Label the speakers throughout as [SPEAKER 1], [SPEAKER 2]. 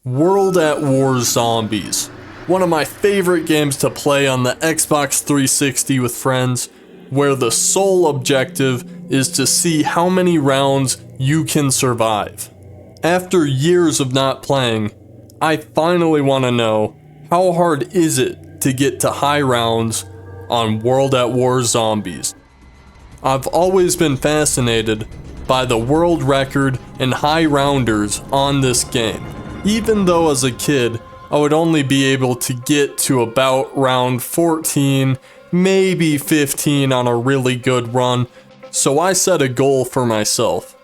[SPEAKER 1] World at War Zombies. One of my favorite games to play on the Xbox 360 with friends, where the sole objective is to see how many rounds you can survive. After years of not playing, I finally want to know, how hard is it to get to high rounds on World at War Zombies? I've always been fascinated by the world record and high rounders on this game, even though as a kid I would only be able to get to about round 14, maybe 15 on a really good run, so I set a goal for myself.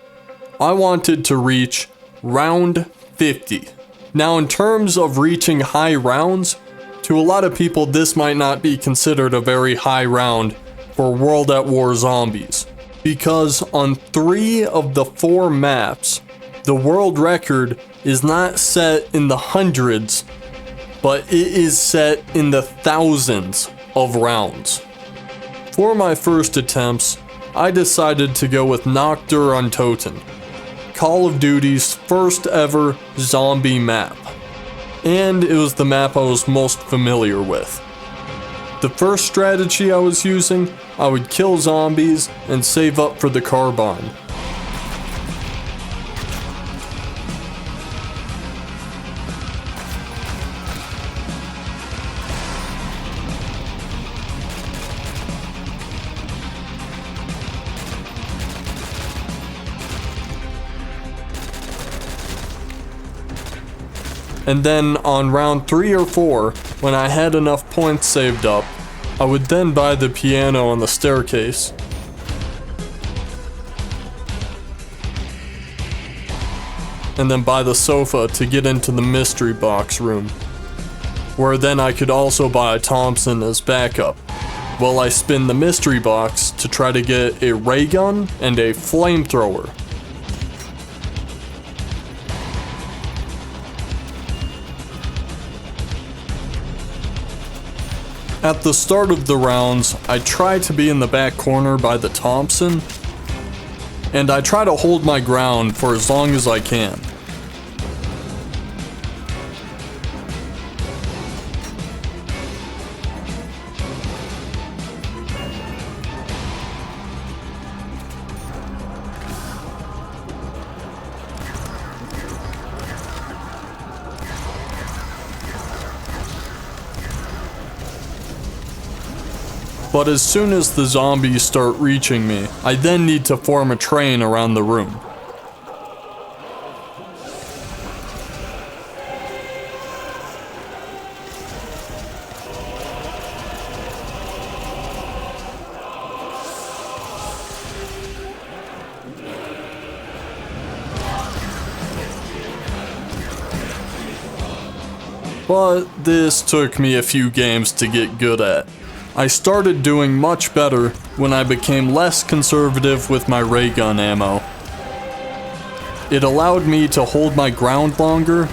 [SPEAKER 1] I wanted to reach round 50. Now in terms of reaching high rounds, to a lot of people this might not be considered a very high round for World at War Zombies, because on 3 of the 4 maps, the world record is not set in the hundreds, but it is set in the thousands of rounds. For my first attempts, I decided to go with Nacht der Untoten, Call of Duty's first ever zombie map, and it was the map I was most familiar with. The first strategy I was using, I would kill zombies and save up for the carbine. And then on round 3 or 4, when I had enough points saved up, I would then buy the piano on the staircase. And then buy the sofa to get into the mystery box room, where then I could also buy a Thompson as backup, while I spin the mystery box to try to get a ray gun and a flamethrower. At the start of the rounds, I try to be in the back corner by the Thompson, and I try to hold my ground for as long as I can. But as soon as the zombies start reaching me, I then need to form a train around the room. But this took me a few games to get good at. I started doing much better when I became less conservative with my ray gun ammo. It allowed me to hold my ground longer,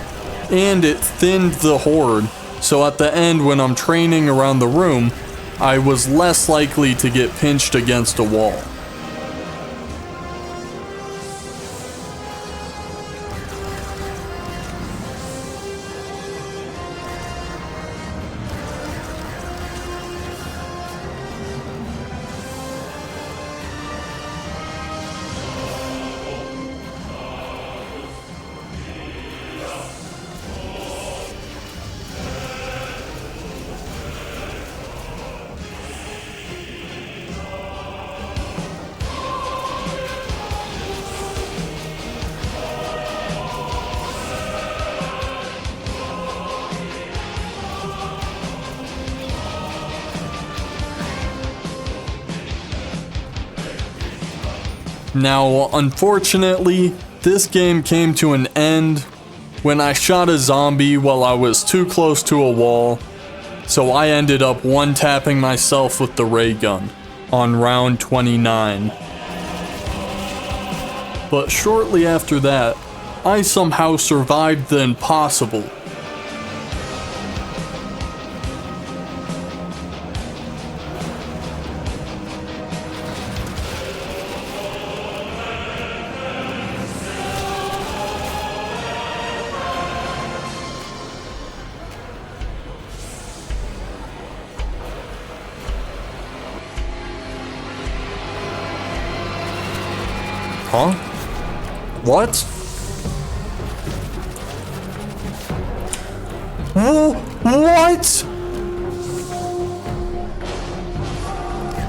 [SPEAKER 1] and it thinned the horde, so at the end when I'm training around the room, I was less likely to get pinched against a wall. Now, unfortunately, this game came to an end when I shot a zombie while I was too close to a wall, so I ended up one-tapping myself with the ray gun on round 29. But shortly after that, I somehow survived the impossible. Huh? What? What?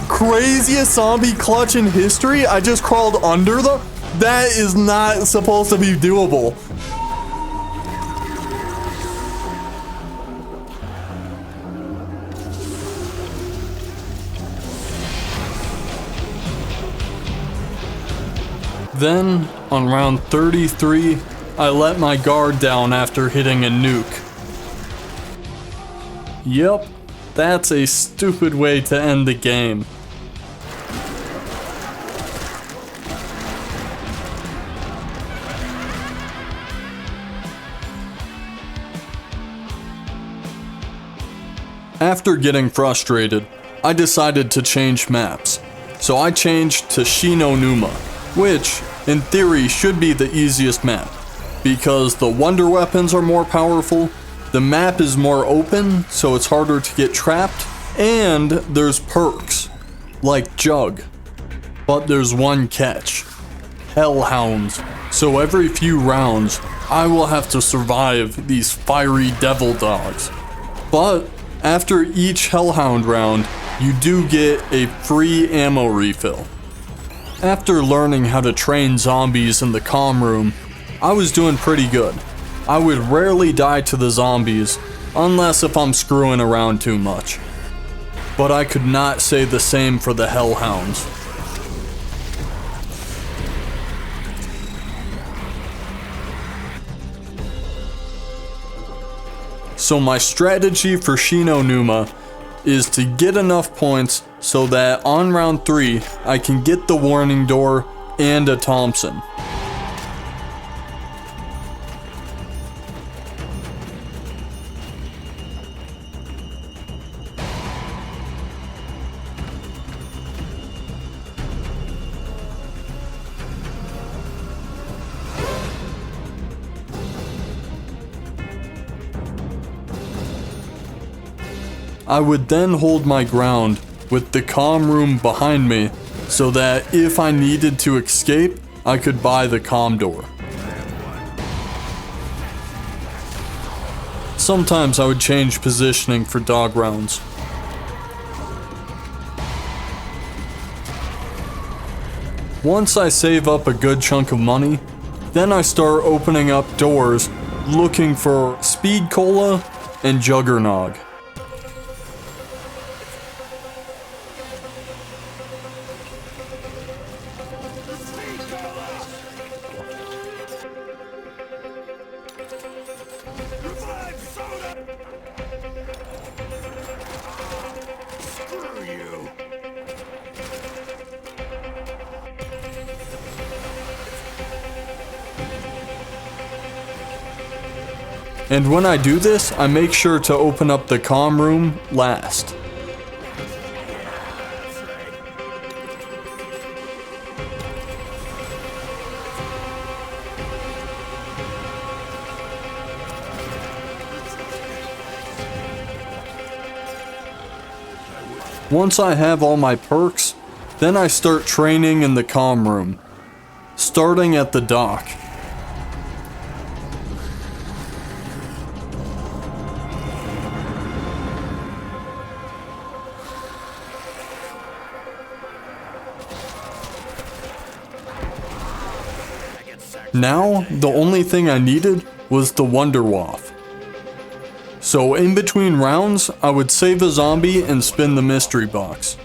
[SPEAKER 1] Craziest zombie clutch in history? I just crawled under the... That is not supposed to be doable. Then, on round 33, I let my guard down after hitting a nuke. Yep, that's a stupid way to end the game. After getting frustrated, I decided to change maps. So I changed to Shi No Numa, which, in theory, should be the easiest map, because the wonder weapons are more powerful, the map is more open, so it's harder to get trapped, and there's perks, like Jug. But there's one catch: Hellhounds. So every few rounds, I will have to survive these fiery devil dogs. But after each Hellhound round, you do get a free ammo refill. After learning how to train zombies in the comm room, I was doing pretty good. I would rarely die to the zombies, unless if I'm screwing around too much. But I could not say the same for the Hellhounds. So my strategy for Shi No Numa is to get enough points so that on round 3 I can get the warning door and a Thompson. I would then hold my ground with the comm room behind me so that if I needed to escape, I could buy the comm door. Sometimes I would change positioning for dog rounds. Once I save up a good chunk of money, then I start opening up doors looking for Speed Cola and Juggernog. And when I do this, I make sure to open up the comm room last. Once I have all my perks, then I start training in the comm room, starting at the dock. Now, the only thing I needed was the Wonder Waff. So in between rounds, I would save a zombie and spin the mystery box.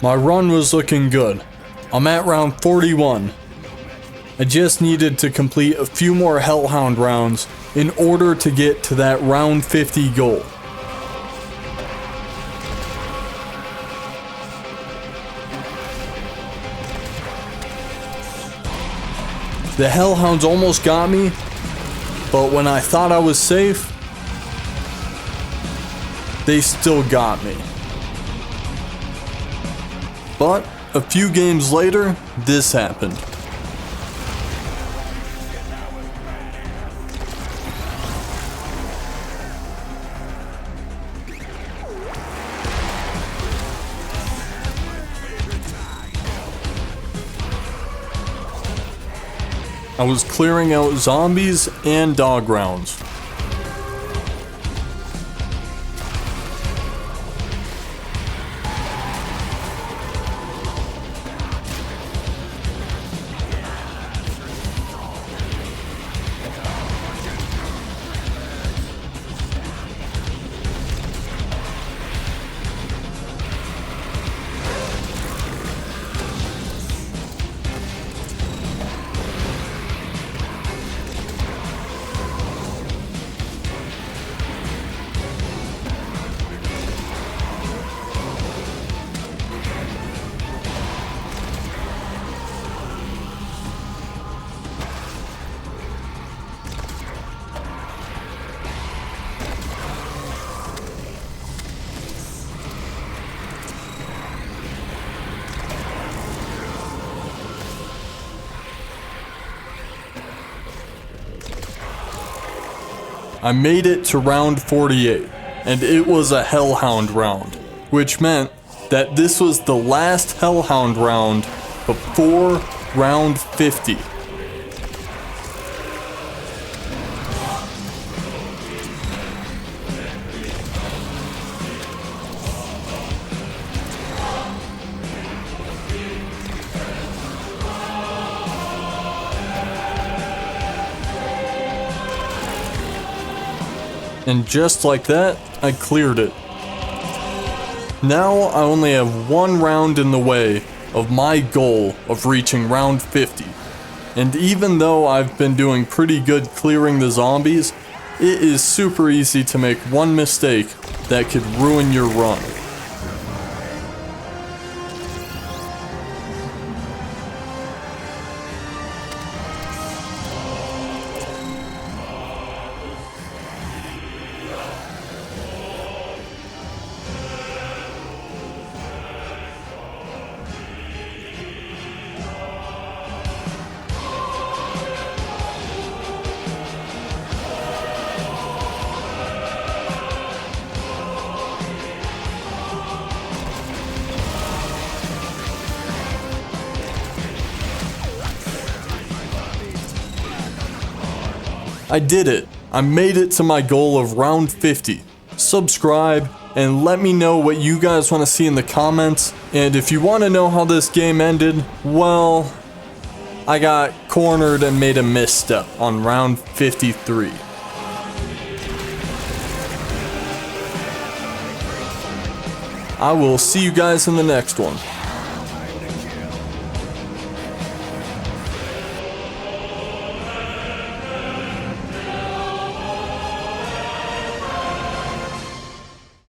[SPEAKER 1] My run was looking good. I'm at round 41. I just needed to complete a few more Hellhound rounds in order to get to that round 50 goal. The Hellhounds almost got me, but when I thought I was safe, they still got me. But a few games later, this happened. I was clearing out zombies and dog rounds. I made it to round 48, and it was a Hellhound round, which meant that this was the last Hellhound round before round 50. And just like that, I cleared it. Now I only have one round in the way of my goal of reaching round 50. And even though I've been doing pretty good clearing the zombies, it is super easy to make one mistake that could ruin your run. I did it. I made it to my goal of round 50. Subscribe and let me know what you guys want to see in the comments. And if you want to know how this game ended, well, I got cornered and made a misstep on round 53. I will see you guys in the next one.